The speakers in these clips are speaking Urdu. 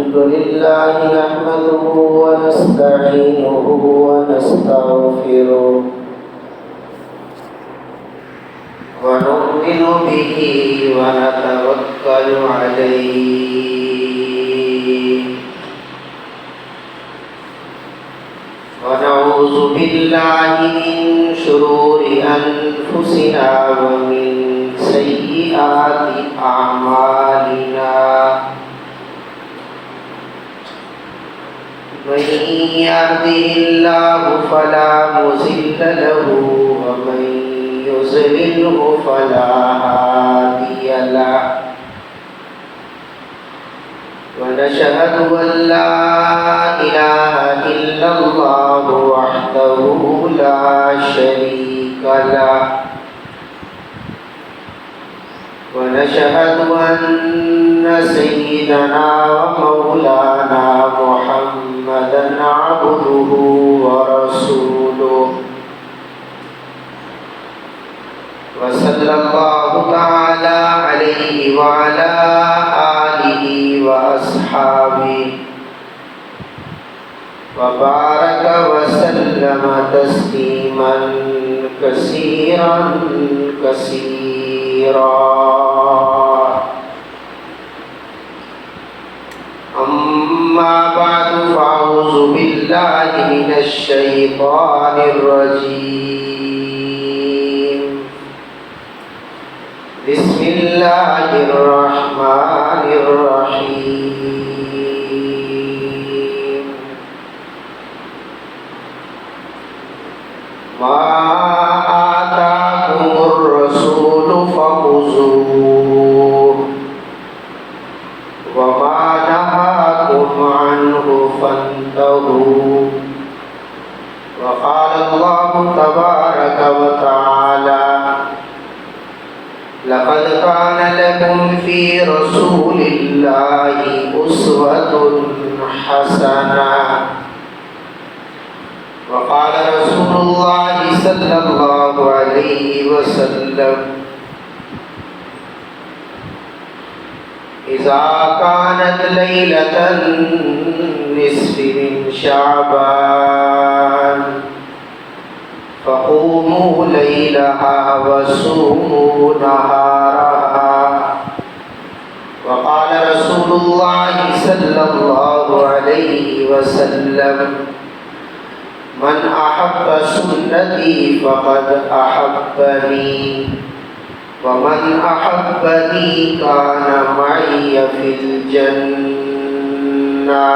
الحمد لله نحمده ونستعينه ونستغفره ونؤمن به ونتوكل عليه ونعوذ بالله من شرور أنفسنا ومن سيئات أعمالنا من يهده الله فلا مضل له ومن يضلله فلا هادي له ونشهد أن لا إله إلا الله وحده لا شريك له ونشهد أن سيدنا ومولانا محمدا عبده ورسوله وصلى الله تعالى عليه وعلى آله وأصحابه وبارك وسلم تسليما كثيرا أما بعد فأعوذ بالله من الشيطان الرجيم بسم الله الرحمن الرحيم ما آتاكم الرسول فخذوه وما نهاكم عنه فانتهوا وقال الله تبارك وتعالى لقد كان لكم في رسول الله أسوة حسنة وقال رسول الله صلى الله عليه وسلم إذا كانت ليلة النصف من شعبان فقوموا ليلها وصوموا نهارها وقال رسول الله صلى الله عليه وسلم من أحب سنتي فقد أحبني ومن أحبني كان معي في الجنة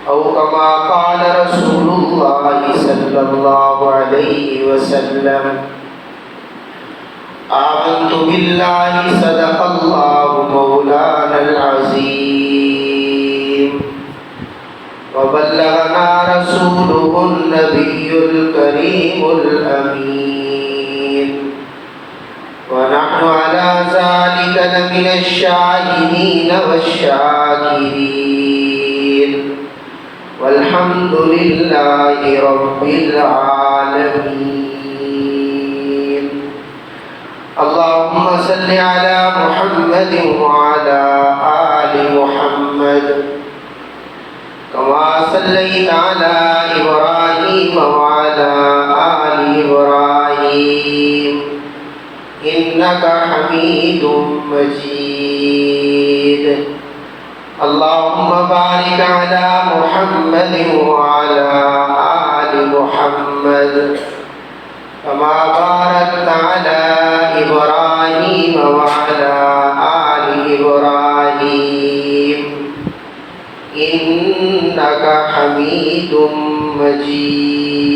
أو كما قال رسول الله صلى الله عليه وسلم آمنت بالله صدق الله مولانا العظيم وبلغنا رسوله النبي الكريم الأمين ونحن على ذلك لمن الشاهدين والشاكرين والحمد لله رب العالمين اللهم صل على محمد وعلى آل محمد كما صليت على إبراهيم وعلى آل إبراهيم إنك حميد مجيد اللهم بارك على محمد وعلى آل محمد كما باركت على إبراهيم وعلى آل إبراهيم إنك حميد مجيد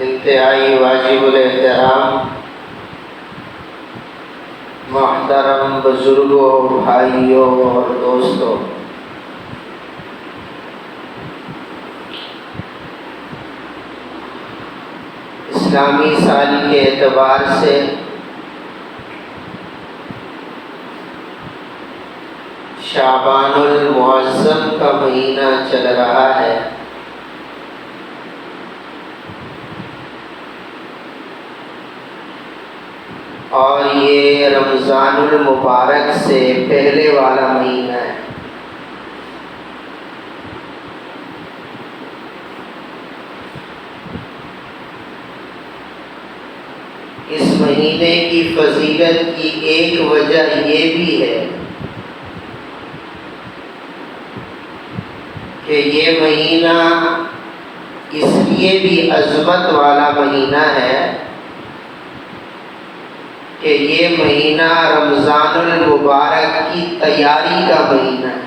انتہائی واجب الاحترام محترم بزرگوں، بھائیوں اور دوستوں، اسلامی سال کے اعتبار سے شعبان المعظم کا مہینہ چل رہا ہے۔ اور یہ رمضان المبارک سے پہلے والا مہینہ ہے۔ اس مہینے کی فضیلت کی ایک وجہ یہ بھی ہے کہ یہ مہینہ اس لیے بھی عظمت والا مہینہ ہے کہ یہ مہینہ رمضان المبارک کی تیاری کا مہینہ ہے۔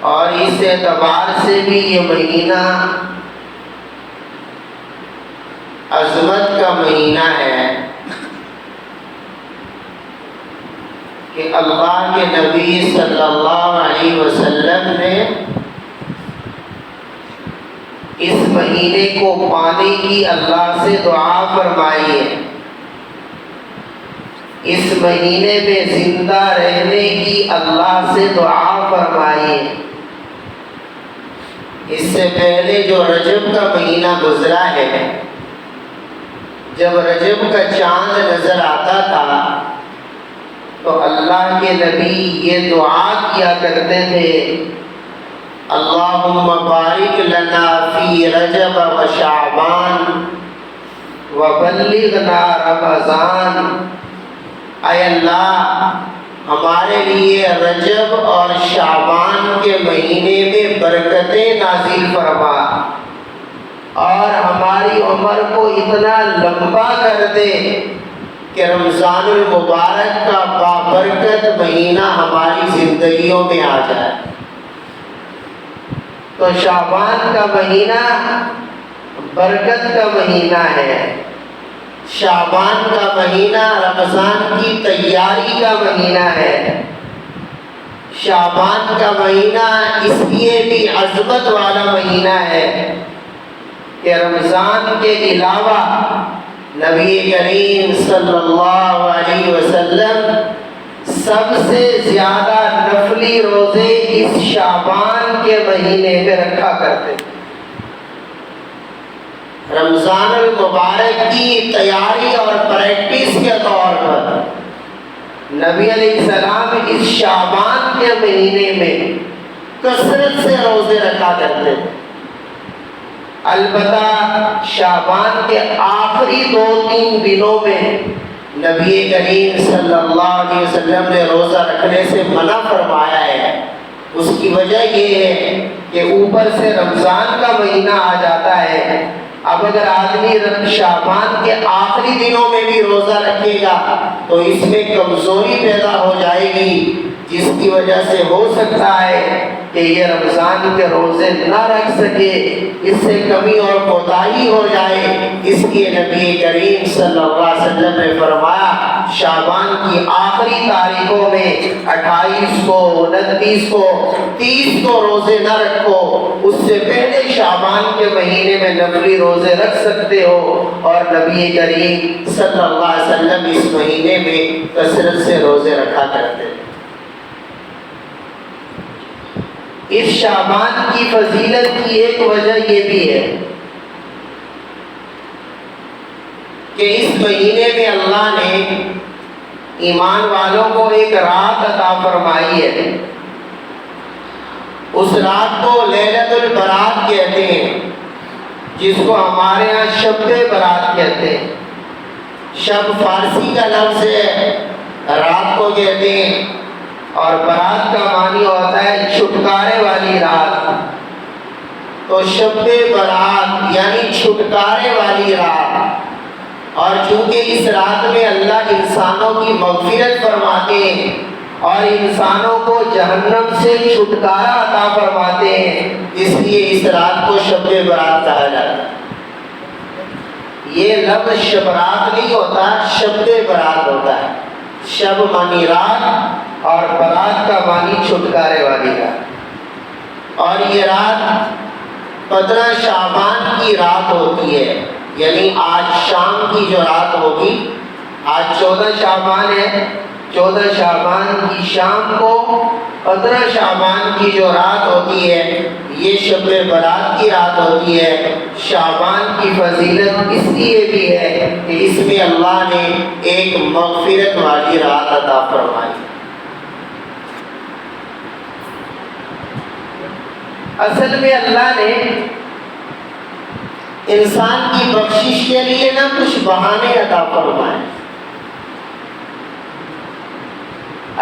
اور اس اعتبار سے بھی یہ مہینہ عظمت کا مہینہ ہے کہ اللہ کے نبی صلی اللہ علیہ وسلم نے اس مہینے کو پانے کی اللہ سے دعا فرمائی ہے، اس مہینے میں زندہ رہنے کی اللہ سے دعا فرمائی ہے۔ اس سے پہلے جو رجب کا مہینہ گزرا ہے، جب رجب کا چاند نظر آتا تھا تو اللہ کے نبی یہ دعا کیا کرتے تھے، اللہم بارک لنا فی رجب و شعبان وبلغنا رمضان۔ اے اللہ ہمارے لیے رجب اور شعبان کے مہینے میں برکتیں نازل فرما اور ہماری عمر کو اتنا لمبا کر دے کہ رمضان المبارک کا بابرکت مہینہ ہماری زندگیوں میں آ جائے۔ تو شعبان کا مہینہ برکت کا مہینہ ہے، شعبان کا مہینہ رمضان کی تیاری کا مہینہ ہے۔ شعبان کا مہینہ اس لیے بھی عظمت والا مہینہ ہے کہ رمضان کے علاوہ نبی کریم صلی اللہ علیہ وسلم سب سے زیادہ نفلی روزے اس شعبان کے مہینے میں رکھا کرتے تھے۔ رمضان المبارک کی تیاری اور پریکٹس کے طور پر نبی علیہ السلام اس شعبان کے مہینے میں کثرت سے روزے رکھا کرتے تھے۔ البتہ شعبان کے آخری 2-3 دنوں میں نبی کریم صلی اللہ علیہ وسلم نے روزہ رکھنے سے منع فرمایا ہے۔ اس کی وجہ یہ ہے کہ اوپر سے رمضان کا مہینہ آ جاتا ہے، اب اگر آدمی شعبان کے آخری دنوں میں بھی روزہ رکھے گا تو اس میں کمزوری پیدا ہو جائے گی، جس کی وجہ سے ہو سکتا ہے کہ یہ رمضان کے روزے نہ رکھ سکے، اس سے کمی اور کوتاہی ہو جائے۔ اس لیے نبی کریم صلی اللہ علیہ وسلم نے فرمایا شعبان کی آخری تاریخوں میں 28 کو، 29 کو، 30 کو روزے نہ رکھو، اس سے پہلے شعبان کے مہینے میں نفلی روزے رکھ سکتے ہو۔ اور نبی کریم صلی اللہ علیہ وسلم اس مہینے میں کثرت سے روزے رکھا کرتے ہیں۔ اس شعبان کی فضیلت کی ایک وجہ یہ بھی ہے کہ اس مہینے میں اللہ نے ایمان والوں کو ایک رات عطا فرمائی ہے۔ اس رات کو لیلۃ البرات کہتے ہیں، جس کو ہمارے ہاں شب برات کہتے ہیں۔ شب فارسی کا لفظ ہے، رات کو کہتے ہیں، اور برات کا معنی ہوتا ہے چھٹکارے والی رات۔ تو شب برات یعنی چھٹکارے والی رات، اور چونکہ اس رات میں اللہ انسانوں کی مغفرت فرماتے ہیں اور انسانوں کو جہنم سے چھٹکارا عطا فرماتے ہیں، اس لیے اس رات کو شب برات کہا جاتا ہے۔ یہ لفظ شب رات نہیں ہوتا، شب برات ہوتا ہے۔ شب معنی رات اور برات کا معنی چھٹکارے والی رات۔ اور یہ رات 15 شعبان کی رات ہوتی ہے، یعنی آج شام کی جو رات ہوگی، آج 14 شعبان ہے 14 شعبان کی شام کو 15 شعبان کی جو رات ہوتی ہے یہ شب برات کی رات ہوتی ہے۔ شعبان کی فضیلت اس لیے بھی ہے کہ اس میں اللہ نے ایک مغفرت والی رات عطا فرمائی۔ اصل میں اللہ نے انسان کی بخشش کے لیے نہ کچھ بہانے عطا فرمائے۔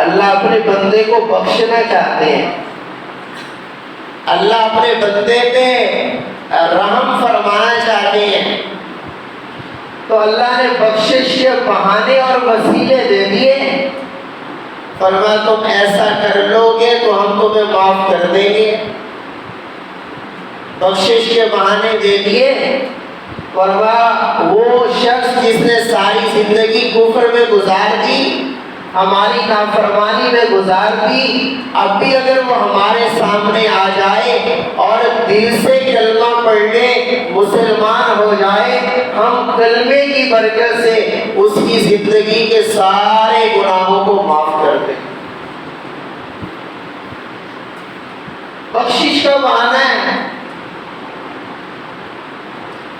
اللہ اپنے بندے کو بخشنا چاہتے ہیں، اللہ اپنے بندے پہ رحم فرمانا چاہتے ہیں، تو اللہ نے بخشش کے بہانے اور وسیلے دے دیے۔ فرمایا تم ایسا کر لو گے تو ہم تمہیں معاف کر دیں گے۔ بخشش کے بہانے دے دیے۔ فرمایا وہ شخص جس نے ساری زندگی کفر میں گزار دی، ہماری نافرمانی میں گزار دی، اب بھی اگر وہ ہمارے سامنے آ جائے اور دل سے کلمہ پڑھ لے، مسلمان ہو جائے، ہم کلمے کی برکت سے اس کی زندگی کے سارے گناہوں کو معاف کر دیں۔ بخشش کا بہانہ ہے۔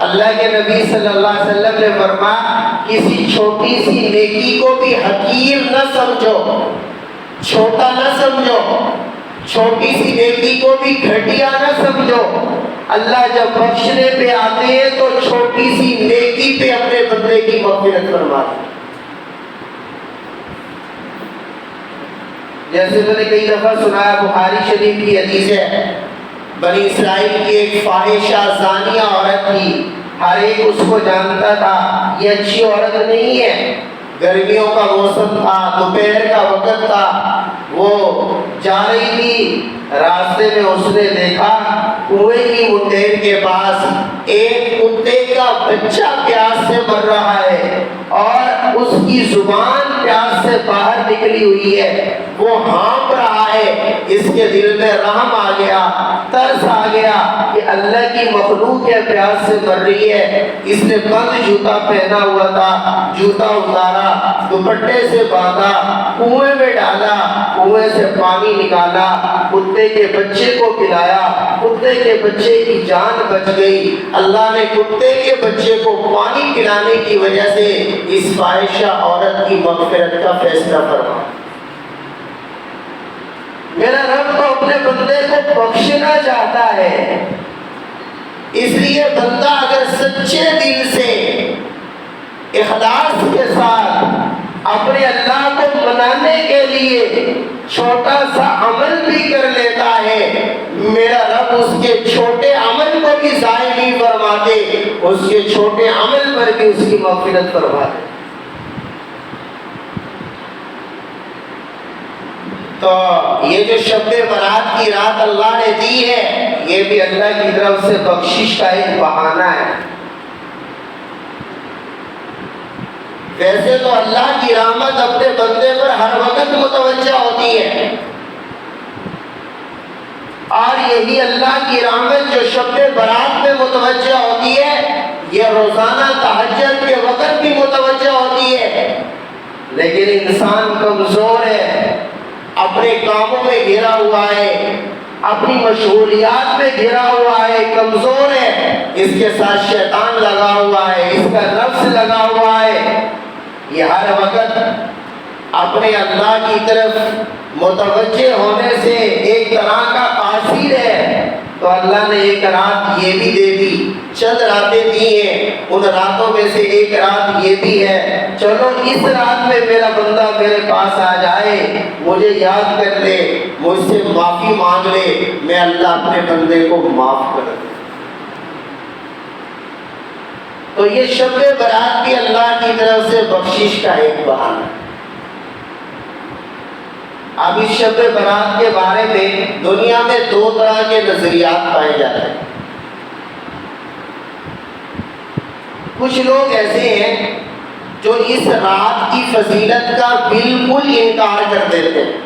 اللہ کے نبی صلی اللہ علیہ وسلم نے فرمایا کسی چھوٹی سی نیکی کو بھی حقیر نہ سمجھو، چھوٹا نہ سمجھو، چھوٹی سی نیکی کو بھی گھٹیا نہ سمجھو۔ اللہ جب بخشنے پہ آتے ہیں تو چھوٹی سی نیکی پہ اپنے بندے کی مغفرت فرماتے ہیں۔ جیسے میں نے کئی دفعہ سنایا، بخاری شریف کی حدیث ہے، بنی اسرائیل کی ایک فاحشہ زانیہ عورت تھی، ہر ایک اس کو جانتا تھا یہ اچھی عورت نہیں ہے۔ گرمیوں کا موسم تھا، دوپہر کا وقت تھا، وہ جا رہی تھی، راستے میں اس نے دیکھا کنویں کی منڈیر کے پاس ایک کتے کا بچہ پیاس سے مر رہا ہے اور اس کی زبان پیاس سے باہر نکلی ہوئی ہے، وہ ہانپ رہا ہے۔ اس کے دل میں رحم آ گیا، ترس آ گیا کہ اللہ کی مخلوق ہے، پیاس سے مر رہی ہے۔ اس نے بند جوتا پہنا ہوا تھا، جوتا اتارا، دوپٹے سے باندھا، کنویں میں ڈالا، کنویں سے پانی نکالا، کتے کے بچے کو پلایا، کتے کے بچے کی جان بچ گئی۔ اللہ نے کتے کے بچے کو پانی پلانے کی وجہ سے اس فاحشہ عورت کی مغفرت کا فیصلہ فرمایا۔ میرا رب تو اپنے بندے کو بخشنا چاہتا ہے، اس لیے بندہ اگر سچے دل سے اخلاص کے ساتھ اپنے اللہ کو منانے کے لیے چھوٹا سا عمل بھی کر لیتا ہے، میرا رب اس کے چھوٹے عمل کو بھی ضائع نہیں فرماتے، اس کے چھوٹے عمل پر بھی اس کی مغفرت فرماتے۔ تو یہ جو شب برات کی رات اللہ نے دی ہے، یہ بھی اللہ کی طرف سے بخشش کا ایک بہانہ ہے۔ ویسے تو اللہ کی رحمت اپنے بندے پر ہر وقت متوجہ ہوتی ہے، اور یہی اللہ کی رحمت جو شب برات میں متوجہ ہوتی ہے، یہ روزانہ تہجد کے وقت بھی متوجہ ہوتی ہے۔ لیکن انسان کمزور ہے، اپنے کاموں میں گھرا ہوا ہے، اپنی مشغولیات میں گھرا ہوا ہے، کمزور ہے، اس کے ساتھ شیطان لگا ہوا ہے، اس کا نفس لگا ہوا ہے، یہ ہر وقت اپنے اللہ کی طرف متوجہ ہونے سے ایک طرح کا قاصر ہے۔ تو اللہ نے ایک رات یہ بھی دے دی، چند راتیں دی ہیں، ان راتوں میں سے ایک رات یہ بھی ہے، چلو اس رات میں میرا بندہ میرے پاس آ جائے، مجھے یاد کر لے، مجھ سے معافی مانگ لے، میں اللہ اپنے بندے کو معاف کر دوں۔ تو یہ شب برات بھی اللہ کی طرف سے بخشش کا ایک بہانہ ہے۔ اب اس شب برات کے بارے میں دنیا میں دو طرح کے نظریات پائے جاتے ہیں۔ کچھ لوگ ایسے ہیں جو اس رات کی فضیلت کا بالکل انکار کر دیتے ہیں،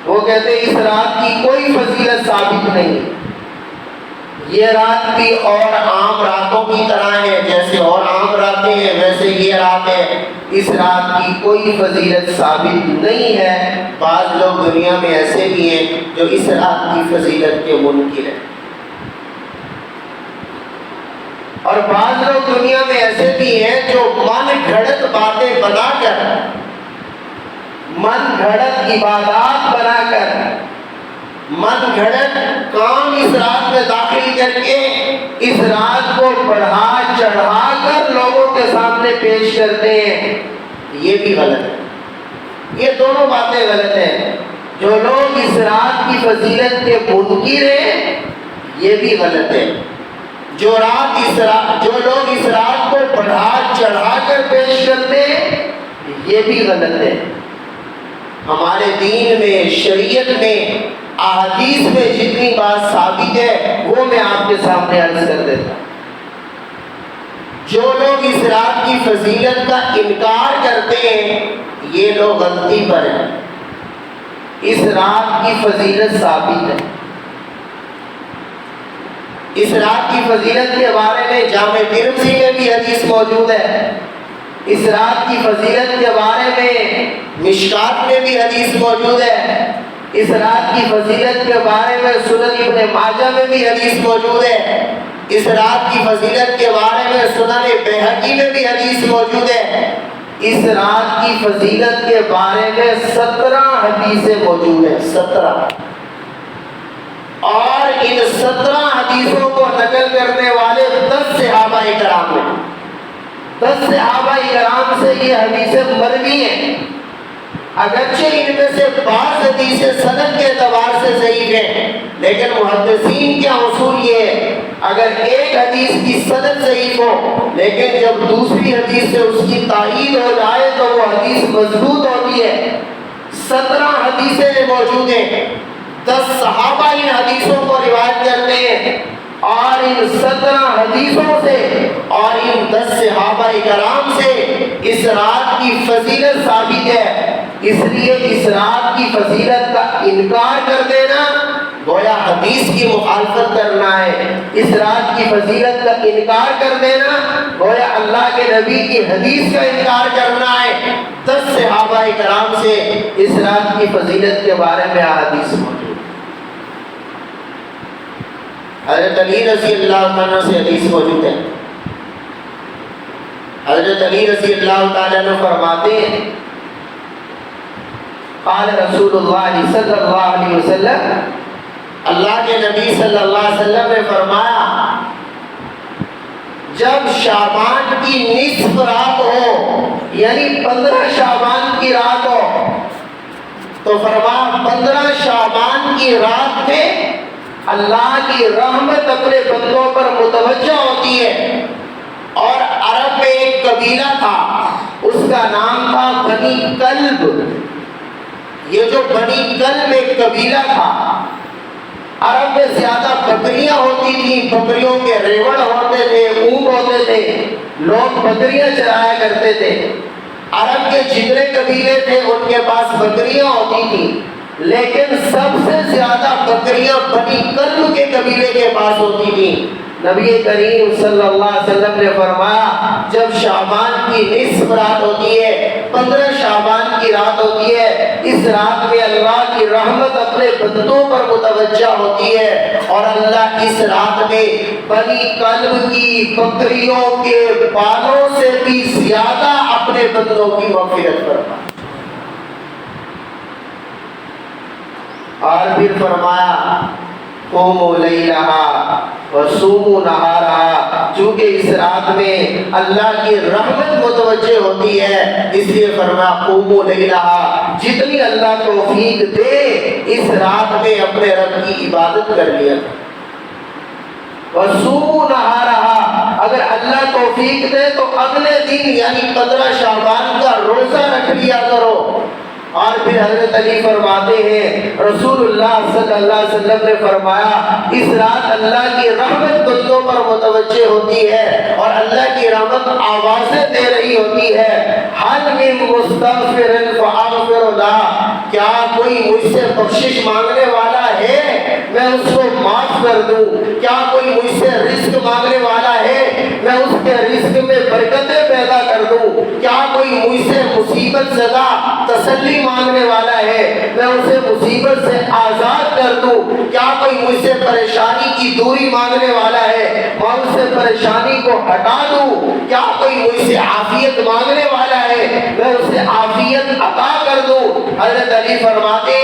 وہ کہتے ہیں اس رات کی کوئی فضیلت ثابت نہیں، یہ رات بھی اور عام راتوں کی طرح ہے، جیسے اور عام راتیں ہیں ویسے یہ رات ہے، اس رات کی کوئی فضیلت ثابت نہیں ہے۔ بعض لوگ دنیا میں ایسے بھی ہیں جو اس رات کی فضیلت کے منکر ہیں، اور بعض لوگ دنیا میں ایسے بھی ہیں جو من گھڑت باتیں بنا کر، من گھڑت عبادات بنا کر، من گھڑت کام اس رات میں داخل کر کے اس رات کو بڑھا چڑھا کر لوگوں کے سامنے پیش کرتے ہیں۔ یہ بھی غلط ہے، یہ دونوں باتیں غلط ہیں۔ جو لوگ اس رات کی فضیلت کے منکر ہیں یہ بھی غلط ہے۔ جو لوگ اس رات کو بڑھا چڑھا کر پیش کرتے ہیں یہ بھی غلط ہے۔ ہمارے دین میں، شریعت میں، احادیث میں جتنی بات ثابت ہے وہ میں آپ کے سامنے عرض کر دیتا ہوں۔ جو لوگ اس رات کی فضیلت کا انکار کرتے ہیں یہ لوگ غلطی پر ہیں۔ اس رات کی فضیلت ثابت ہے۔ اس رات کی فضیلت کے بارے میں جامع ترمذی میں بھی حدیث موجود ہے۔ اس رات کی فضیلت کے بارے میں مشکات میں بھی حدیث موجود ہے۔ اس رات کی فضیلت کے بارے میں سنن ابن ماجہ میں بھی حدیث موجود ہے۔ اس رات کی فضیلت کے بارے میں سنن بیہقی میں بھی حدیث موجود ہے۔ اس رات کی فضیلت کے بارے میں 17 حدیثیں موجود ہیں، 17، اور ان 17 حدیثوں کو نقل کرنے والے 10 صحابہ کرام ہیں۔ 10 صحابہ کرام سے یہ حدیثیں مروی ہیں، اگرچہ ان میں سے بعض حدیثیں سند کے اعتبار سے ضعیف ہیں، لیکن محدثین کا اصول یہ ہے اگر ایک حدیث کی سند ضعیف ہو لیکن جب دوسری حدیث سے اس کی تائید ہو جائے تو وہ حدیث مضبوط ہوتی ہے۔ 17 حدیثیں موجود ہیں، 10 صحابہ ان حدیثوں کو روایت کرتے ہیں، اور ان 17 حدیثوں سے اور ان 10 صحابہ کرام سے اس رات کی فضیلت ثابت ہے۔ اس لیے اس رات کی فضیلت کا انکار کر دینا گویا حدیث کی مخالفت کرنا ہے۔ اس رات کی فضیلت کا انکار کر دینا گویا اللہ کے نبی کی حدیث کا انکار کرنا ہے۔ 10 صحابہ کرام سے اس رات کی فضیلت کے بارے میں احادیث موجود۔ حضرت علی رضی اللہ عنہ سے حدیث موجود ہے۔ حضرت علی رضی اللہ تعالیٰ عنہ فرماتے ہیں قال رسول اللہ صلی اللہ علیہ وسلم، اللہ کے نبی صلی اللہ علیہ وسلم نے فرمایا جب شعبان کی نصف رات ہو، یعنی 15 شعبان کی رات ہو، تو فرمایا 15 شعبان کی رات میں اللہ کی رحمت اپنے بندوں پر متوجہ ہوتی ہے۔ اور عرب میں ایک قبیلہ تھا، اس کا نام تھا بنی کلب۔ یہ جو بنی کلب ایک قبیلہ تھا، عرب میں زیادہ بکریاں ہوتی تھیں، بکریوں کے ریوڑ ہوتے تھے، اونٹ ہوتے تھے، لوگ بکریاں چرایا کرتے تھے۔ عرب کے جتنے قبیلے تھے ان کے پاس بکریاں ہوتی تھیں، لیکن سب سے زیادہ بکریاں بنی کلب کے قبیلے کے پاس ہوتی تھیں۔ نبی کریم صلی اللہ علیہ وسلم نے فرمایا جب شعبان کی نصف رات ہوتی ہے، 15 شعبان کی رات ہوتی ہے، اس رات میں اللہ کی رحمت اپنے بندوں پر متوجہ ہوتی ہے، اور اللہ اس رات میں بنی کلب کی بکریوں کے بالوں سے بھی زیادہ اپنے بندوں کی مغفرت فرماتا۔ اور پھر فرمایا قوموا لیلہا وصوموا نہارہا، چونکہ اس رات میں اللہ کی رحمت متوجہ ہوتی ہے اس لیے فرمایا قوموا لیلہا، جتنی اللہ توفیق دے اس رات میں اپنے رب کی عبادت کر لیا۔ وصوموا نہارہا، اگر اللہ توفیق دے تو اگلے دن یعنی 15 شعبان کا روزہ رکھ لیا کرو۔ اور پھر حضرت علی فرماتے ہیں رسول اللہ صلی اللہ علیہ وسلم نے فرمایا اس رات اللہ کی رحمت بندوں پر متوجہ ہوتی ہے اور اللہ کی رحمت آوازیں دے رہی ہوتی ہے، حل من مستغفر فاغفر لہ، کیا کوئی مجھ سے بخشش مانگنے والا ہے میں اس کو معاف کر دوں، کیا کوئی مجھ سے رزق مانگنے والا ہے میں اس کے رزق میں برکتیں پیدا کر دوں، کیا کوئی مجھ سے مصیبت زدہ تسلی مانگنے والا ہے میں اسے مصیبت سے آزاد کر دوں، کیا کوئی مجھ سے پریشانی کی دوری مانگنے والا ہے میں اس سے پریشانی کو ہٹا دوں، کیا کوئی مجھ سے عافیت مانگنے والا ہے میں اسے عافیت عطا کر دوں۔ حضرت علی فرماتے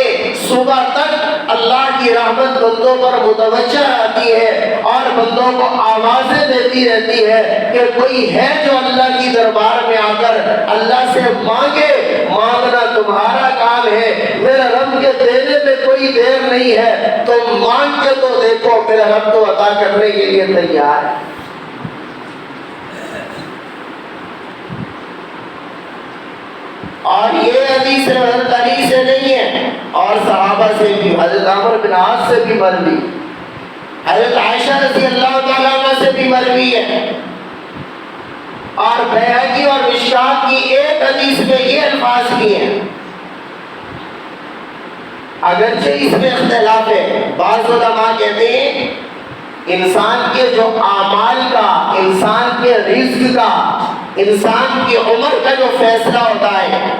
صبح تک اللہ کی رحمت بندوں پر متوجہ آتی ہے اور بندوں کو آوازیں دیتی رہتی ہے کہ کوئی ہے جو اللہ کی دربار میں آ کر اللہ سے مانگے، مانگنا تمہارا کام ہے، میرا رب کے دینے میں کوئی دیر نہیں ہے، تم مانگ کے تو دیکھو، میرا رب تو عطا کرنے کے لیے تیار ہے۔ اور یہ حدیث حضرت علی سے نہیں ہے اور صحابہ سے بھی، حضرت عمر بن عاص سے بھی مروی، حضرت عائشہ رضی اللہ تعالیٰ عنہ سے بھی مروی ہے، اور بیہقی اور مشکات کی ایک حدیث میں یہ الفاظ بھی ہیں، اگرچہ اس میں اختلاف ہے۔ بعض علماء کہتے ہیں انسان کے جو اعمال کا، انسان کے رزق کا، انسان کی عمر کا جو فیصلہ ہوتا ہے،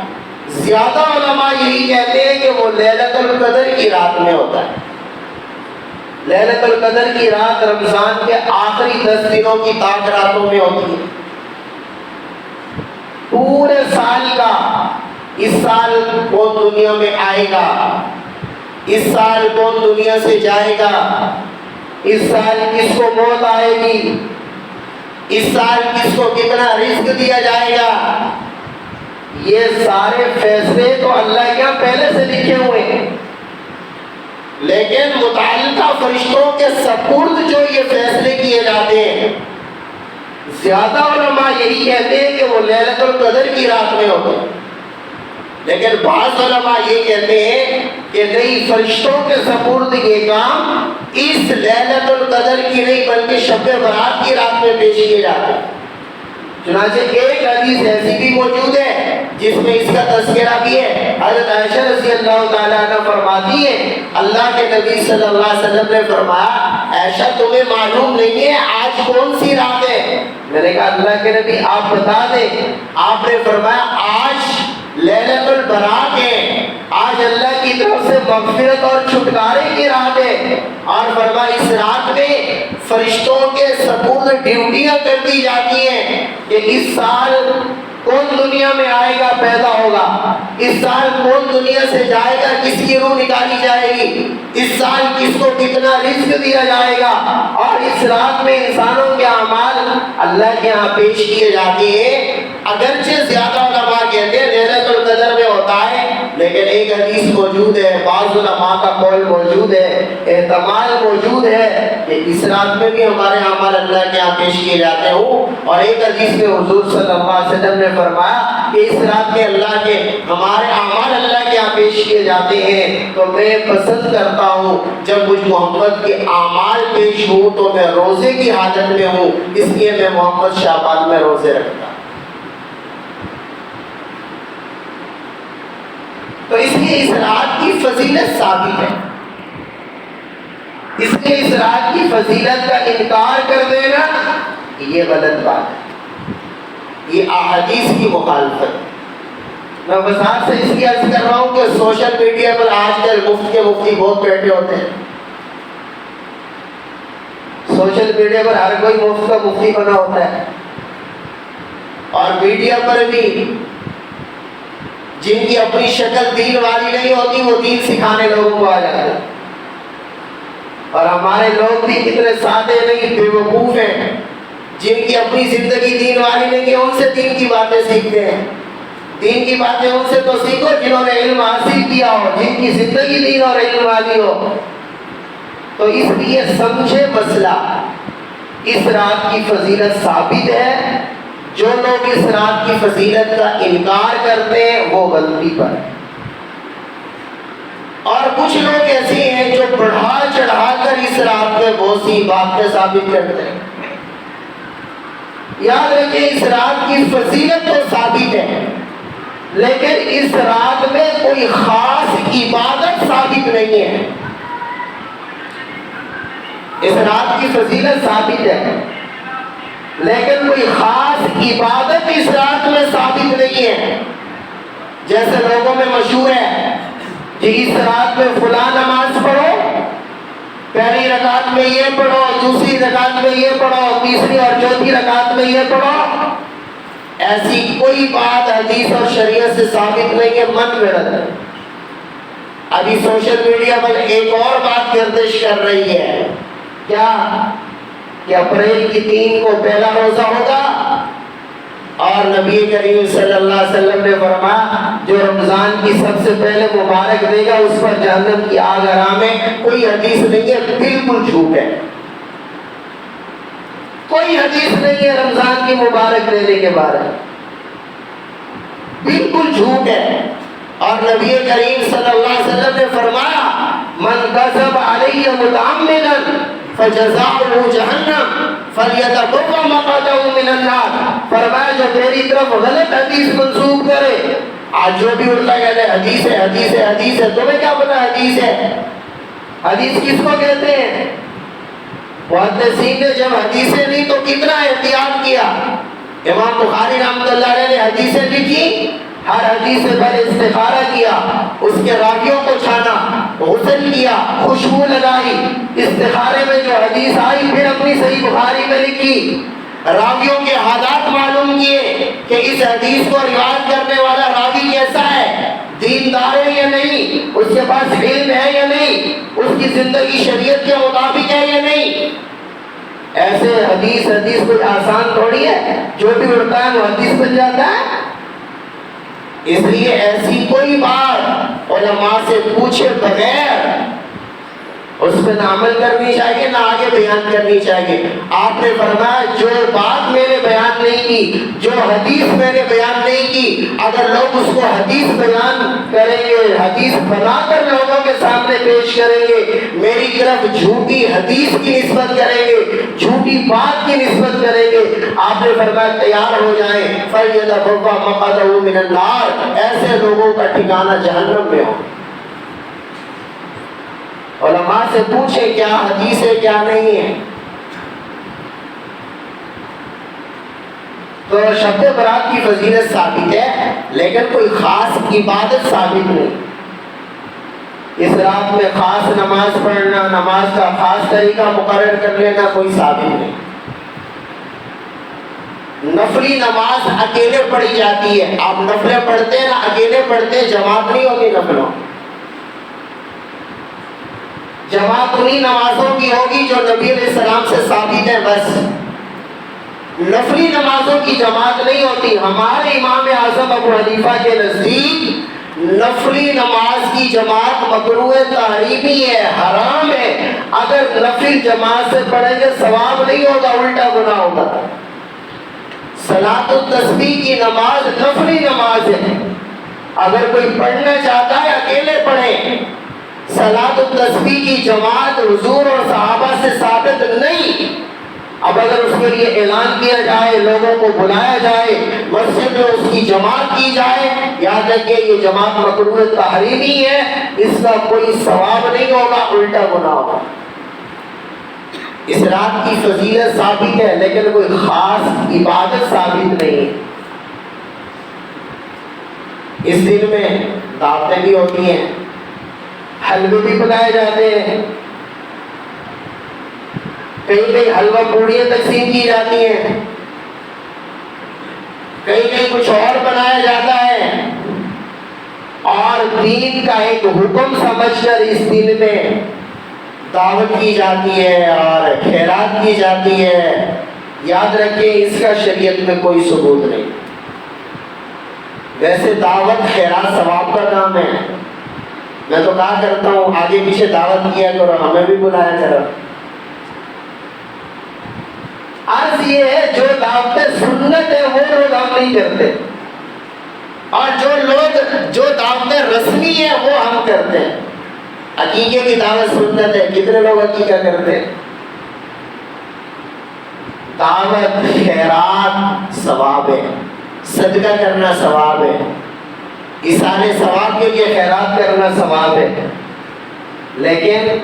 زیادہ علماء یہی کہتے ہیں کہ وہ لیلۃ القدر کی رات میں ہوتا ہے۔ لیلۃ القدر کی رات رمضان کے آخری 10 دنوں کی تاج راتوں میں ہوتی ہے۔ پورے سال کا، اس سال کون دنیا میں آئے گا، اس سال کون دنیا سے جائے گا، اس سال کس کو موت آئے گی، اس سال کس کو کتنا رزق دیا جائے گا، یہ سارے فیصلے تو اللہ کے پہلے سے لکھے ہوئے ہیں، لیکن متعلقہ فرشتوں کے سپرد جو یہ فیصلے کیے جاتے ہیں، زیادہ علماء یہی کہتے ہیں کہ وہ لیلۃ القدر کی رات میں ہوتے ہیں، لیکن بعض علماء یہ کہتے ہیں کہ نہیں، فرشتوں کے سپرد یہ کام اس لیلۃ القدر کی نہیں بلکہ شب برات کی رات میں پیش کیے جاتے ہیں۔ چنانچہ ایک حدیث ایسی بھی موجود ہے جس میں اس کا تذکرہ بھی ہے۔ حضرت عائشہ رضی اللہ تعالیٰ عنہ فرماتی ہے اللہ کے نبی صلی اللہ علیہ وسلم نے فرمایا عائشہ تمہیں معلوم نہیں ہے آج کون سی رات ہے؟ میں نے کہا اللہ کے نبی آپ بتا دیں۔ آپ نے فرمایا آج لیلۃ البرات ہے، آج اللہ کی طرف سے مغفرت اور چھٹکارے کی رات ہے، اور فرمایا اس رات میں فرشتوں کے سپرد ڈیوٹیاں کر دی جاتی ہیں کہ اس سال کون دنیا میں آئے گا، پیدا ہوگا، اس سال کون دنیا سے جائے گا، کس کی روح نکالی جائے گی، اس سال کس کو کتنا رزق دیا جائے گا، اور اس رات میں انسانوں کے اعمال اللہ کے ہاں پیش کیے جاتے ہیں۔ اگرچہ زیادہ علماء کہتے ہیں لیلۃ القدر میں ہوتا ہے، لیکن ایک حدیث موجود ہے، بعض علماء کا قول موجود ہے، احتمال موجود ہے کہ اس رات میں بھی ہمارے اعمال اللہ کے ہاں پیش کیے جاتے ہوں، اور ایک حدیث میں حضور صلی اللہ علیہ وسلم نے فرمایا کہ اس رات میں اللہ کے ہمارے اعمال اللہ کے ہاں پیش کیے جاتے ہیں، تو میں پسند کرتا ہوں جب مجھ محمد کے اعمال پیش ہوں تو میں روزے کی حالت میں ہوں، اس لیے میں محمد شعبان میں روزے رکھتا ہوں۔ تو اس لیے اس رات کی فضیلت ثابت ہے، اس لیے اس رات کی فضیلت کا انکار کر دینا یہ غلط بات ہے، یہ احادیث کی مخالفت۔ میں وضاحت سے اس لیے عرض کر رہا ہوں کہ سوشل میڈیا پر آج کل مفت کے مفتی بہت بیٹھے ہوتے ہیں، سوشل میڈیا پر ہر کوئی مفت کا مفتی بنا ہوتا ہے، اور میڈیا پر بھی جن کی اپنی شکل دین والی نہیں ہوتی وہ دین سکھانے لوگوں کو آ جاتے ہیں، اور ہمارے لوگ بھی کتنے سادے نہیں، بے وقوف ہیں، جن کی اپنی زندگی دین والی نہیں ہے ان سے دین کی باتیں سیکھتے ہیں۔ دین کی باتیں ان سے تو سیکھو جنہوں نے علم حاصل کیا ہو، جن کی زندگی دین اور علم والی ہو۔ تو اس لیے سمجھے مسئلہ، اس رات کی فضیلت ثابت ہے، جو لوگ اس رات کی فضیلت کا انکار کرتے ہیں وہ غلطی پر ہے، اور کچھ لوگ ایسے ہیں جو بڑھا چڑھا کر اس رات میں بہت سی باتیں ثابت کرتے ہیں۔ یاد رکھیں اس رات کی فضیلت تو ثابت ہے، لیکن اس رات میں کوئی خاص عبادت ثابت نہیں ہے۔ اس رات کی فضیلت ثابت ہے، لیکن کوئی خاص عبادت اس رات میں ثابت نہیں ہے. جیسے لوگوں میں مشہور ہے کہ اس رات میں فلاں نماز پڑھو، پہلی رکعت میں یہ پڑھو، دوسری رکعت میں یہ پڑھو، تیسری اور چوتھی رکعت میں یہ پڑھو. ایسی کوئی بات حدیث اور شریعت سے ثابت نہیں ہے، من گڑت ہے. ابھی سوشل میڈیا پر ایک اور بات گردش کر رہی ہے، کیا کہ اپریل کی 3 کو پہلا روزہ ہوگا، اور نبی کریم صلی اللہ علیہ وسلم نے فرمایا جو رمضان کی سب سے پہلے مبارک دے گا اس پر جہنم کی آگ حرام ہے. کوئی حدیث نہیں ہے، بالکل جھوٹ ہے. کوئی حدیث نہیں ہے رمضان کی مبارک دینے کے بارے میں، بالکل جھوٹ ہے. اور نبی کریم صلی اللہ علیہ وسلم نے فرمایا من کذب علی متعمدا فجزاؤہ جہنم فلیتبوأ مقعدہ من النار. فرمایا جو میری طرف غلط حدیث منسوب کرے، آج جو بھی الٹا کہتے ہیں حدیث ہے حدیث ہے حدیث ہے، تمہیں کیا پتا حدیث ہے؟ حدیث کس کو کہتے ہیں؟ محدثین نے جب حدیثیں نہیں تو کتنا احتیاط کیا. امام بخاری رحمۃ اللہ علیہ نے حدیثیں لکھی، ہر حدیث سے پہلے استخارہ کیا، اس کے راویوں کو چھانا، غسل کیا، خوشبو لگائی، استخارے میں جو حدیث آئی پھر اپنی صحیح بخاری میں لکھی، راویوں کے حالات معلوم کیے کہ اس حدیث کو روایت کرنے والا راوی کیسا ہے، دیندار ہے یا نہیں، اس کے پاس علم ہے یا نہیں، اس کی زندگی شریعت کے مطابق ہے یا نہیں. ایسے حدیث کوئی آسان تھوڑی ہے، جو بھی اڑتا ہے وہ حدیث بن جاتا ہے. اس لیے ایسی کوئی بات علماء سے پوچھے بغیر اس پہ نہ عمل کرنی چاہیے نہ آگے بیان کرنی چاہیے. آپ نے فرمایا جو بات میں نے بیان نہیں کی، جو حدیث میں نے بیان نہیں کی، اگر لوگ اس کو حدیث بیان کریں گے، حدیث بنا کر لوگوں کے سامنے پیش کریں گے، میری طرف جھوٹی حدیث کی نسبت کریں گے، جھوٹی بات کی نسبت کریں گے، آپ نے فرمایا تیار ہو جائیں فَلْيَتَبَوَّأْ مَقْعَدَهُ مِنَ النَّارِ. ایسے لوگوں کا ٹھکانہ جہنم میں ہو. علماء سے پوچھیں کیا حدیث ہے کیا نہیں ہے. تو شب برات کی فضیلت ثابت ہے لیکن کوئی خاص عبادت ثابت نہیں. اس رات میں خاص نماز پڑھنا، نماز کا خاص طریقہ مقرر کر لینا کوئی ثابت نہیں. نفلی نماز اکیلے پڑھی جاتی ہے. آپ نفلیں پڑھتے ہیں نا، اکیلے پڑھتے ہیں، جماعت نہیں ہوتی نفلوں. جماعت انہی نمازوں کی ہوگی جو نبی علیہ السلام سے ثابت ہے. بس نفلی نمازوں کی جماعت نہیں ہوتی. ہمارے امام اعظم ابو حنیفہ کے نزدیک نفلی نماز کی جماعت مکروہ تحریمی ہے، حرام ہے. اگر نفل جماعت سے پڑھیں گے ثواب نہیں ہوگا، الٹا گناہ ہوگا. صلاۃ التسبیح کی نماز نفلی نماز ہے، اگر کوئی پڑھنا چاہتا ہے اکیلے پڑھے. صلاۃ التسبیح کی جماعت حضور اور صحابہ سے ثابت نہیں. اب اگر اس کے لیے اعلان کیا جائے، لوگوں کو بلایا جائے، مسجد میں اس کی جماعت کی جائے، یاد رکھیں یہ جماعت مکروہ تحریمی ہے، اس کا کوئی ثواب نہیں ہوگا، الٹا گناہ ہوگا. اس رات کی فضیلت ثابت ہے لیکن کوئی خاص عبادت ثابت نہیں ہے. اس دن میں دعوتیں بھی ہوتی ہیں، حلوے بھی پکائے جاتے ہیں، کہیں کہیں حلوہ پوڑیاں تقسیم کی جاتی ہیں، کہیں کہیں کچھ اور بنایا جاتا ہے. اور دین کا ایک حکم سمجھ کر اس دن میں دعوت کی جاتی ہے اور خیرات کی جاتی ہے. یاد رکھیں اس کا شریعت میں کوئی ثبوت نہیں. ویسے دعوت خیرات ثواب کا کام ہے. میں تو کہا کرتا ہوں آگے پیچھے دعوت کیا کرو، ہمیں بھی بلایا کرو. عرض یہ ہے جو دعوتیں سنت ہے وہ لوگ ہم نہیں کرتے، اور جو دعوتیں رسمی ہیں وہ ہم کرتے ہیں. عقیقے کی دعوت سنت ہے، کتنے لوگ عقیقہ کرتے ہیں؟ دعوت خیرات ثواب ہے، صدقہ کرنا ثواب ہے، اثارے ثواب کے لیے خیرات کرنا ثواب ہے. لیکن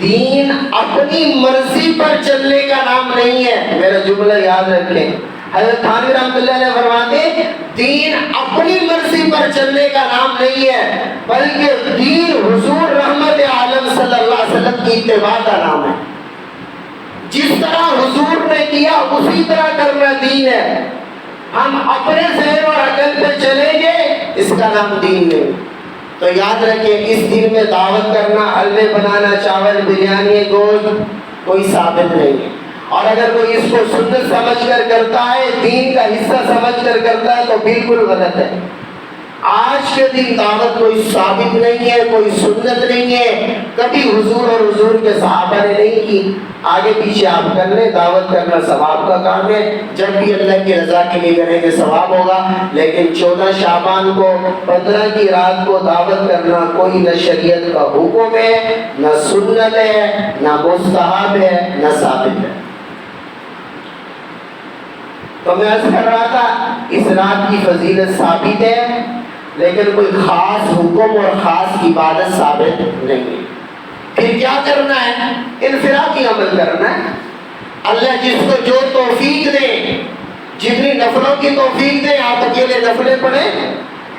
دین اپنی مرضی پر چلنے کا نام نہیں ہے. میرا جملہ یاد رکھیں. حضرت تھانوی رحمۃ اللہ علیہ فرماتے ہیں دین اپنی مرضی پر چلنے کا نام نہیں ہے بلکہ دین حضور رحمت عالم صلی اللہ علیہ وسلم کی اتباع کا نام ہے. جس طرح حضور نے کیا اسی طرح کرنا دین ہے. ہم اپنے ذہن اور عقل پہ چلیں گے اس کا نام دین نہیں. تو یاد رکھیں اس دن میں دعوت کرنا، حلوے بنانا، چاول، بریانی، گوشت کوئی ثابت نہیں ہے. اور اگر کوئی اس کو سنت سمجھ کر کرتا ہے، دین کا حصہ سمجھ کر کرتا ہے تو بالکل غلط ہے. آج کے دن دعوت کوئی ثابت نہیں ہے، کوئی سنت نہیں ہے، کبھی حضور اور حضور کے صحابہ نے نہیں کی. آگے پیچھے آپ کر لیں، دعوت کرنا ثواب کا کام ہے. جب بھی اللہ کی رضا کے لیے کریں گے ثواب ہوگا. لیکن 14 شعبان کو 15 کی رات کو دعوت کرنا کوئی نہ شریعت کا حکم ہے، نہ سنت ہے، نہ مستحب ہے، نہ ثابت ہے. تو میں عرض کر رہا تھا اس رات کی فضیلت ثابت ہے لیکن کوئی خاص حکم اور خاص عبادت ثابت نہیں ہے. پھر کیا کرنا ہے؟ انفرادی عمل کرنا ہے. اللہ جس کو جو توفیق دے، جتنی نفلوں کی توفیق دے آپ اکیلے نفلیں پڑھیں،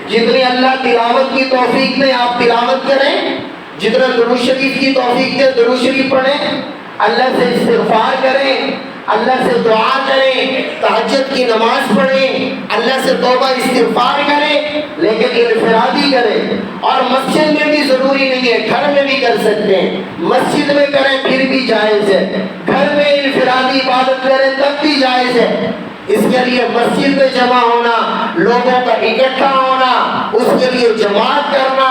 جتنی اللہ تلاوت کی توفیق دے آپ تلاوت کریں، جتنا درود شریف کی توفیق دے درود شریف پڑھیں، اللہ سے استغفار کریں، اللہ سے دعا کریں، تہجد کی نماز پڑھیں، اللہ سے توبہ استغفار کریں، لیکن انفرادی کریں. اور مسجد میں بھی ضروری نہیں ہے، گھر میں بھی کر سکتے ہیں. مسجد میں کریں پھر بھی جائز ہے، گھر میں انفرادی عبادت کریں تب بھی جائز ہے. اس کے لیے مسجد میں جمع ہونا، لوگوں کا اکٹھا ہونا، اس کے لیے جماعت کرنا،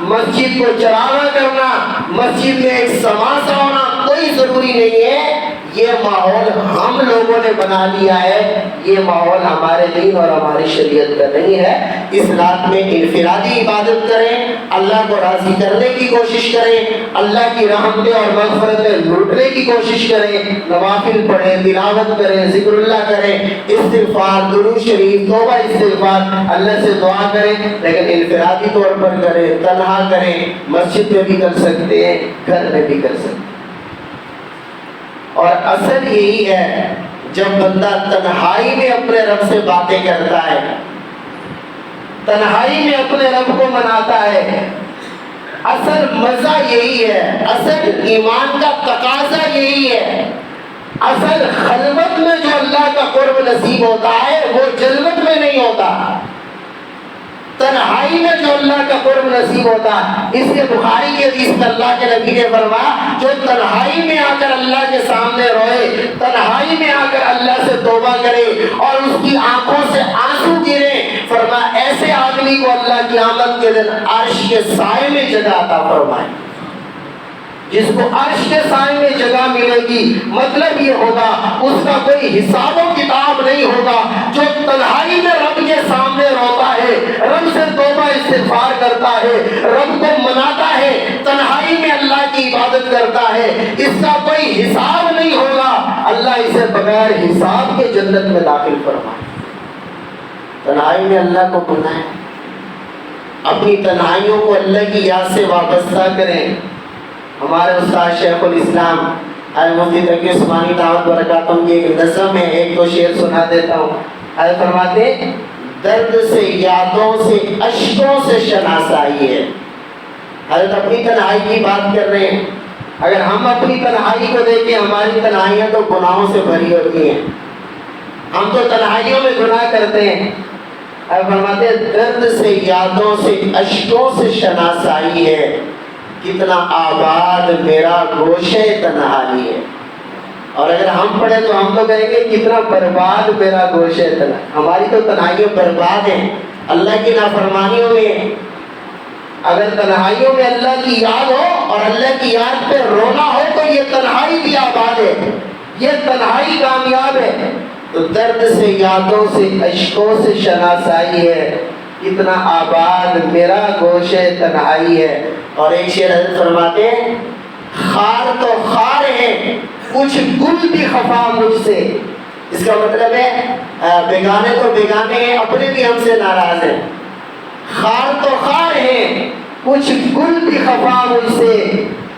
مسجد کو چراغاں کرنا، مسجد میں ایک سماج ہونا کوئی ضروری نہیں ہے. یہ ماحول ہم لوگوں نے بنا لیا ہے، یہ ماحول ہمارے دین اور ہماری شریعت کا نہیں ہے. اس رات میں انفرادی عبادت کریں، اللہ کو راضی کرنے کی کوشش کریں، اللہ کی رحمتیں اور مغفرتیں لوٹنے کی کوشش کریں، نوافل پڑھیں، تلاوت کریں، ذکر اللہ کریں، استغفار، درود شریف، توبہ استغفار، اللہ سے دعا کریں. لیکن انفرادی طور پر کریں، تنہا کریں. مسجد میں بھی کر سکتے ہیں، گھر میں بھی کر سکتے ہیں. اور اصل یہی ہے جب بندہ تنہائی میں اپنے رب سے باتیں کرتا ہے، تنہائی میں اپنے رب کو مناتا ہے، اصل مزہ یہی ہے، اصل ایمان کا تقاضا یہی ہے. اصل خلوت میں جو اللہ کا قرب نصیب ہوتا ہے وہ جلوت میں نہیں ہوتا، تنہائی میں جو اللہ کا قرب نصیب ہوتا ہے. اس لیے بخاری کی حدیث میں اللہ کے نبی نے فرمایا جو تنہائی میں آ کر اللہ کے سامنے روئے، تنہائی میں آ کر اللہ سے توبہ کرے اور اس کی آنکھوں سے آنسو گرے، فرمایا ایسے آدمی کو اللہ کی آمد کے دن عرش کے سائے میں جگہ عطا فرمائے. جس کو عرش کے سائے میں جگہ ملے گی، مطلب یہ ہوگا اس کا کوئی حساب و کتاب نہیں ہوگا. جو تنہائی میں رب کے سامنے روتا ہے، رب سے توبہ استغفار کرتا ہے، رب کو مناتا ہے، تنہائی میں اللہ کی عبادت کرتا ہے، اس کا کوئی حساب نہیں ہوگا. اللہ اسے بغیر حساب کے جنت میں داخل فرمائے. تنہائی میں اللہ کو منائیں، اپنی تنہائیوں کو اللہ کی یاد سے وابستہ کریں. ہمارے استاد شیخ الاسلام مفتی تقی عثمانی دعوت برکاتہ کی ایک نظم ہے، ایک تو شعر سنا دیتا ہوں. حضرت فرماتے ہیں درد سے یادوں سے اشکوں سے شناسائی ہے. حضرت اپنی تنہائی کی بات کر رہے ہیں. اگر ہم اپنی تنہائی کو دیکھیں، ہماری تنہائیاں تو گناہوں سے بھری ہوتی ہیں، ہم تو تنہائیوں میں گناہ کرتے ہیں. حضرت فرماتے ہیں درد سے یادوں سے اشکوں سے شناسائی ہے، کتنا آباد میرا گوشے تنہائی ہے. اور اگر ہم پڑھیں تو ہم تو کہیں گے کتنا برباد میرا گوشے تنہائی. ہماری تو تنہائیوں برباد ہیں اللہ کی نافرمانیوں میں. اگر تنہائیوں میں اللہ کی یاد ہو اور اللہ کی یاد پہ رونا ہو تو یہ تنہائی بھی آباد ہے، یہ تنہائی کامیاب ہے. تو درد سے یادوں سے اشکوں سے شناسائی ہے، کتنا آباد میرا گوشے تنہائی ہے. اور ایک شعر حضرت فرماتے ہیں خار تو خار ہے کچھ گل بھی خفا مجھ سے. اس کا مطلب ہے بیگانے تو بیگانے ہیں، اپنے بھی ہم سے ناراض ہیں. خار تو خار ہے کچھ گل بھی خفا مجھ سے،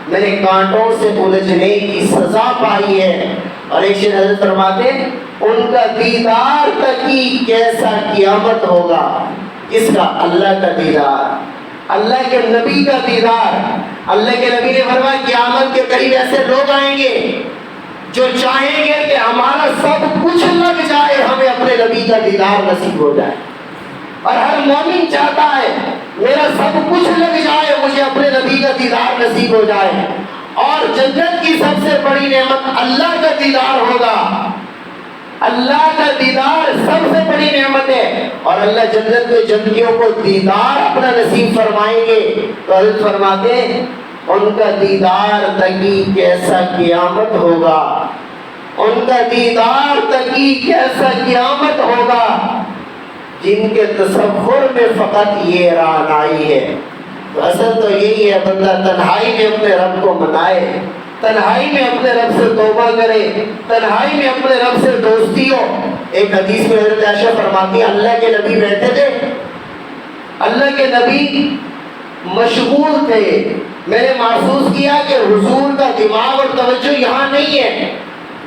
میں نے کانٹوں سے الجھنے کی سزا پائی ہے۔ اور ایک شعر حضرت فرماتے ہیں ان کا دیدار تکی کیسا قیامت ہوگا۔ کس کا؟ اللہ کا دیدار، اللہ کے نبی کا دیدار۔ اللہ کے نبی نے فرمایا قیامت کے قریب ایسے لوگ آئیں گے جو چاہیں گے کہ ہمارا سب کچھ لگ جائے، ہمیں اپنے نبی کا دیدار نصیب ہو جائے۔ اور ہر مومن چاہتا ہے میرا سب کچھ لگ جائے، مجھے اپنے نبی کا دیدار نصیب ہو جائے۔ اور جنت کی سب سے بڑی نعمت اللہ کا دیدار ہوگا۔ اللہ کا دیدار سب سے بڑی نعمت ہے، اور اللہ جنت میں جنتیوں کو دیدار اپنا نصیب فرمائیں گے۔ تو حضرت فرماتے ہیں ان کا دیدار تکی کیسا قیامت ہوگا، ان کا دیدار تکی کیسا قیامت ہوگا، جن کے تصور میں فقط یہ رعنائی ہے۔ تو اصل تو یہی ہے بندہ تنہائی میں اپنے رب کو منائے، تنہائی میں اپنے رب سے توبہ کرے، تنہائی میں اپنے رب سے دوستی ہو۔ ایک حدیث میں حضرت عائشہ فرماتی ہے اللہ کے نبی بیٹھے تھے، اللہ کے نبی مشغول تھے، میں نے محسوس کیا کہ حضور کا دماغ اور توجہ یہاں نہیں ہے۔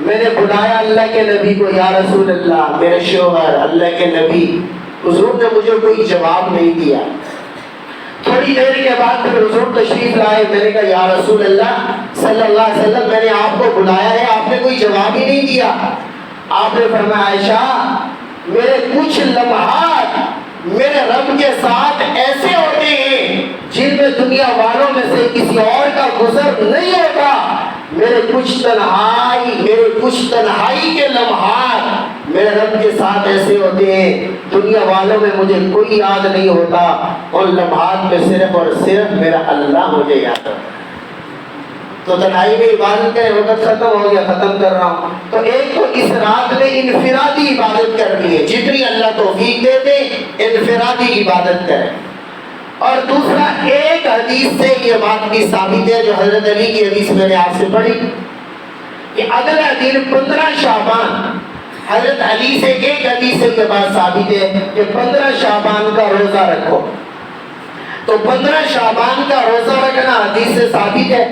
میں نے بلایا اللہ کے نبی کو، یا رسول اللہ، میرے شوہر اللہ کے نبی۔ حضور نے مجھے کوئی جواب نہیں دیا۔ تھوڑی دیر کے بعد پھر حضور تشریف لائے، میں نے کہا یا رسول اللہ صلی اللہ علیہ وسلم، میں نے آپ کو بلایا ہے، آپ نے کوئی جواب ہی نہیں دیا۔ آپ نے فرمایا عائشہ میرے کچھ لمحات میرے رب کے ساتھ ایسے ہوتے ہیں جن میں دنیا والوں میں سے کسی اور کا گزر نہیں ہوتا۔ میرے کچھ تنہائی کے لمحات میرے رب کے ساتھ ایسے ہوتے ہیں دنیا والوں میں مجھے کوئی یاد نہیں ہوتا، ان لمحات میں صرف اور صرف میرا اللہ مجھے یاد ہوتا۔ تو تنہائی میں عبادت کریں، وقت ختم ہو گیا، ختم کر رہا ہوں۔ تو ایک تو اس رات میں انفرادی عبادت کرنی ہے، جتنی اللہ توفیق دے دے انفرادی عبادت کریں۔ اور دوسرا ایک حدیث سے یہ بات بھی ثابت ہے جو حضرت علی کی حدیث میں نے آپ سے پڑھی کہ اگلا دن 15 شعبان، حضرت علی سے ایک حدیث سے یہ بات ثابت ہے کہ 15 شعبان کا روزہ رکھو۔ تو 15 شعبان کا روزہ رکھنا حدیث سے ثابت ہے،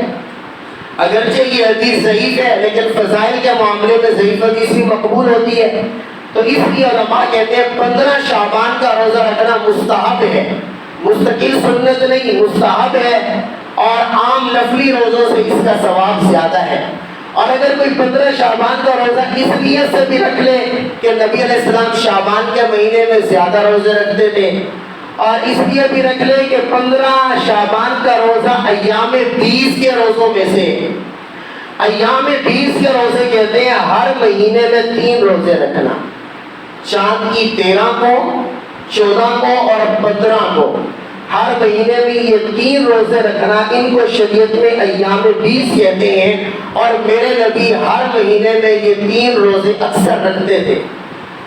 اگرچہ یہ حدیث ضعیف ہے لیکن فضائل کے معاملے میں ضعیف حدیث بھی مقبول ہوتی ہے۔ تو اس لیے علماء کہتے ہیں 15 شعبان کا روزہ رکھنا مستحب ہے، مستقل سنت نہیں، مستحب ہے، اور عام نفلی روزوں سے اس کا ثواب زیادہ ہے۔ اور اگر کوئی 15 شعبان کا روزہ اس نیت سے بھی رکھ لے کہ نبی علیہ السلام شعبان کے مہینے میں زیادہ روزے رکھتے تھے، اور اس لیے بھی رکھ لے کہ 15 شعبان کا روزہ ایام 20 کے روزوں میں سے، ایام 20 کے روزے کہتے ہیں ہر مہینے میں 3 روزے رکھنا، چاند کی 13 کو، 14 کو اور 15 کو، ہر مہینے میں یہ 3 روزے رکھنا، ان کو شریعت میں ایام 20 کہتے ہیں۔ اور میرے نبی ہر مہینے میں یہ 3 روزے اکثر رکھتے تھے،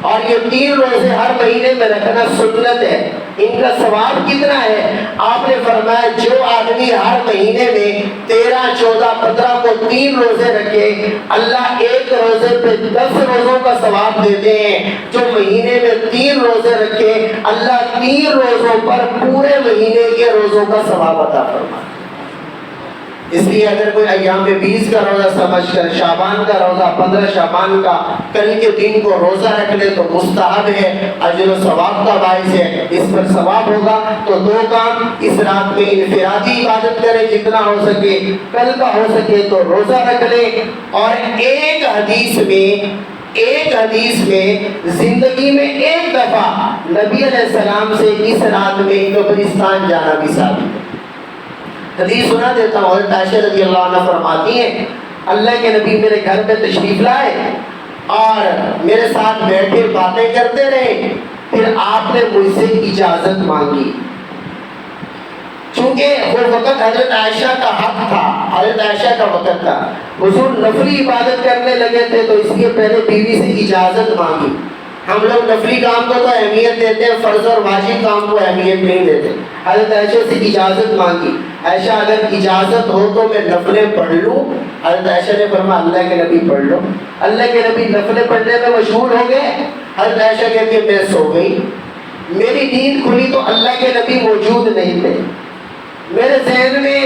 اور یہ 3 روزے ہر مہینے میں رکھنا سنت ہے۔ ان کا ثواب کتنا ہے؟ آپ نے فرمایا جو آدمی ہر مہینے میں 13، 14، 15 کو 3 روزے رکھے، اللہ ایک روزے پہ 10 روزوں کا ثواب دیتے ہیں۔ جو مہینے میں 3 روزے رکھے، اللہ 3 روزوں پر پورے مہینے کے روزوں کا ثواب عطا فرماتا ہے۔ اس لیے اگر کوئی ایام 20 کا روزہ سمجھ کر شعبان کا روزہ 15 شعبان کا کل کے دن کو روزہ رکھ لے تو مستحب ہے، اجر و ثواب کا باعث ہے، اس پر ثواب ہوگا۔ تو 2 کام، اس رات میں انفرادی عبادت کریں جتنا ہو سکے، کل کا ہو سکے تو روزہ رکھ لیں، اور ایک حدیث میں زندگی میں ایک دفعہ نبی علیہ السلام سے اس رات میں قبرستان جانا بھی ثابت ہے۔ حدیث سنا دیتا ہوں، حضرت عائشہ رضی اللہ عنہ فرماتی ہیں اللہ کے نبی میرے گھر پہ تشریف لائے اور میرے ساتھ بیٹھے باتیں کرتے رہے، پھر آپ نے مجھ سے اجازت مانگی، چونکہ وہ وقت حضرت عائشہ کا حق تھا، حضرت عائشہ کا وقت تھا، حضور نفلی عبادت کرنے لگے تھے تو اس لیے پہلے بیوی سے اجازت مانگی۔ ہم لوگ نفلی کام کو تو اہمیت دیتے ہیں، فرض اور واجب کام کو اہمیت نہیں دیتے۔ حضرت عائشہ سے اجازت مانگی، عائشہ اگر اجازت ہو تو میں نفلیں پڑھ لوں؟ حضرت عائشہ نے فرمایا اللہ کے نبی پڑھ لو۔ اللہ کے نبی نفلیں پڑھنے میں مشغول ہو گئے، حضرت عائشہ کہتی ہے میں سو گئی، میری نیند کھلی تو اللہ کے نبی موجود نہیں تھے، میرے ذہن میں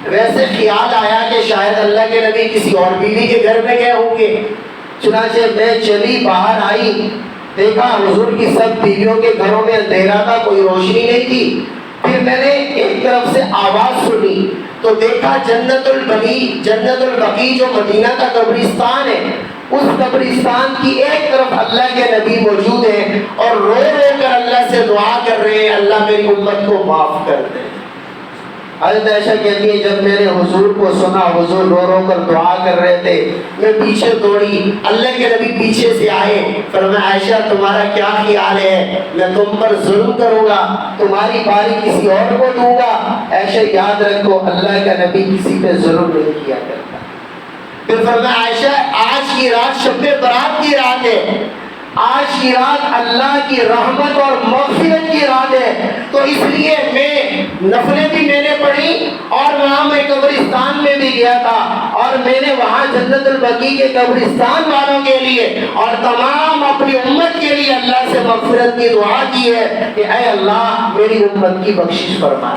ویسے خیال آیا کہ شاید اللہ کے نبی کسی اور بیوی کے گھر میں گئے ہوں گے، چنانچہ میں چلی باہر آئی، دیکھا حضور کی سب بیویوں کے گھروں میں اندھیرا تھا، کوئی روشنی نہیں تھی۔ پھر میں نے ایک طرف سے آواز سنی تو دیکھا جنت البقیع جو مدینہ کا قبرستان ہے، اس قبرستان کی ایک طرف اللہ کے نبی موجود ہیں اور رو رو کر اللہ سے دعا کر رہے ہیں، اللہ میری امت کو معاف کر دے۔ حضرت عائشہ کہتی ہے جب میں نے حضور کو سنا، حضور رو رو کر دعا کر رہے تھے، میں پیچھے دوڑی، اللہ کے نبی پیچھے سے آئے، فرمایا عائشہ تمہارا کیا خیال ہے، میں تم پر ظلم کروں گا، تمہاری باری کسی اور کو دوں گا؟ عائشہ یاد رکھو اللہ کا نبی کسی پہ ظلم نہیں کیا کرتا۔ پھر فرمایا عائشہ آج کی رات شب برات کی رات ہے، آج کی رات اللہ کی رحمت اور مغفرت کی رات ہے، تو اس لیے میں نفلیں بھی میں نے پڑھی اور وہاں میں قبرستان میں بھی گیا تھا اور میں نے وہاں جنت البقیع کے قبرستان والوں کے لیے اور تمام اپنی امت کے لیے اللہ سے مغفرت کی دعا کی ہے کہ اے اللہ میری امت کی بخشش فرما۔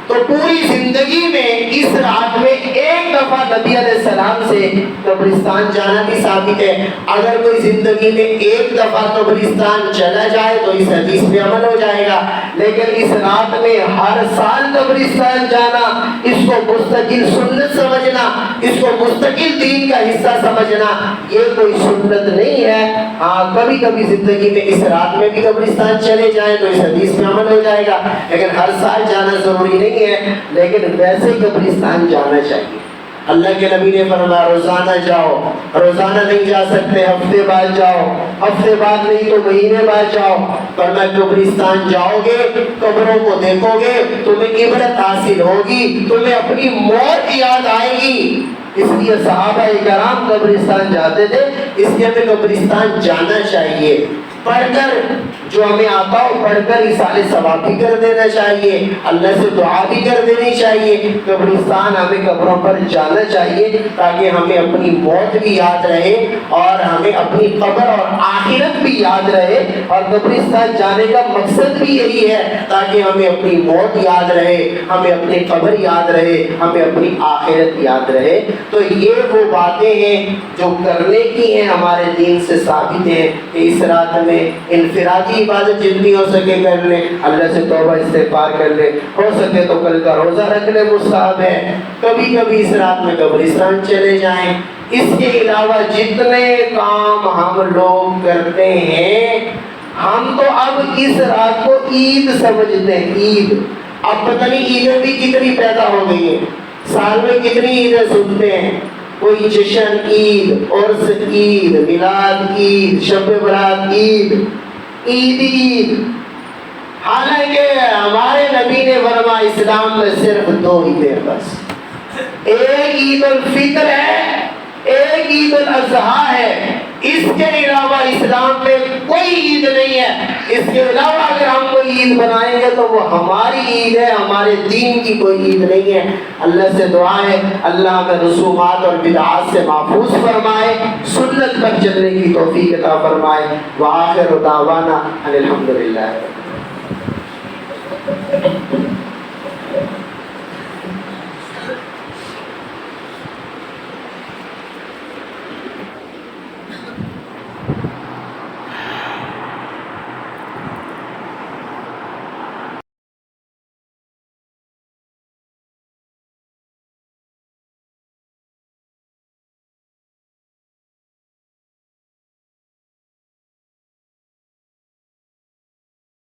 تو پوری زندگی میں اس رات میں ایک دفعہ نبی علیہ السلام سے قبرستان جانا بھی ثابت ہے۔ اگر کوئی زندگی میں ایک دفعہ قبرستان چلا جائے تو اس حدیث پہ عمل ہو جائے گا، لیکن اس رات میں ہر سال قبرستان جانا، اس کو مستقل سنت سمجھنا، اس کو مستقل دین کا حصہ سمجھنا، یہ کوئی سنت نہیں ہے۔ ہاں کبھی کبھی زندگی میں اس رات میں بھی قبرستان چلے جائیں تو اس حدیث پہ عمل ہو جائے گا، لیکن ہر سال جانا ضروری نہیں ہے، لیکن ویسے قبرستان جانا چاہیے۔ اللہ کے نبی نے فرمایا روزانہ جاؤ، روزانہ نہیں جا سکتے ہفتے بعد جاؤ، ہفتے بعد نہیں تو مہینے بعد جاؤ، فرمایا قبرستان جاؤ گے، قبروں کو دیکھو گے، تمہیں عبرت حاصل ہوگی، تمہیں اپنی موت یاد آئے گی۔ اس لیے صحابہ کرام قبرستان جاتے تھے، اس لیے ہمیں قبرستان جانا چاہیے۔ پڑھ کر جو ہمیں آتا ہو پڑھ کر اِیصال ثواب بھی کر دینا چاہیے، اللہ سے دعا بھی کر دینی چاہیے۔ قبرستان ہمیں قبروں پر جانا چاہیے تاکہ ہمیں اپنی موت بھی یاد رہے اور ہمیں اپنی قبر اور آخرت بھی یاد رہے، اور قبرستان جانے کا مقصد بھی یہی ہے تاکہ ہمیں اپنی موت یاد رہے، ہمیں اپنی قبر یاد رہے، ہمیں اپنی آخرت یاد رہے۔ تو یہ وہ باتیں ہیں جو کرنے کی ہیں، ہمارے دین سے ثابت ہیں کہ اس رات میں انفرادی عبادت جتنی ہو سکے کر لیں، اللہ سے توبہ استغفار کر لیں، ہو سکے تو کل کا روزہ رکھ لیں، مستحب ہے، کبھی کبھی اس رات میں قبرستان چلے جائیں۔ اس کے علاوہ جتنے کام ہم لوگ کرتے ہیں، ہم تو اب اس رات کو عید سمجھتے ہیں، عید۔ اب پتہ نہیں عیدیں بھی کتنی پیدا ہو گئی ہیں، سال میں کتنی عیدیں سنتے ہیں، کوئی جشن عید، عرس عید، میلاد عید، شب برات عید، عید۔ حالانکہ ہمارے نبی نے فرمایا اسلام میں صرف 2 عیدیں بس، ایک عید الفطر ہے، ایک عید الاضحیٰ ہے، اس کے علاوہ اسلام میں کوئی عید نہیں ہے۔ اس کے علاوہ اگر ہم کوئی عید بنائیں گے تو وہ ہماری عید ہے، ہمارے دین کی کوئی عید نہیں ہے۔ اللہ سے دعا ہے اللہ ہمیں رسومات اور بدعات سے محفوظ فرمائے، سنت پر چلنے کی توفیق عطا فرمائے۔ وآخر دعوانا ان الحمدللہ۔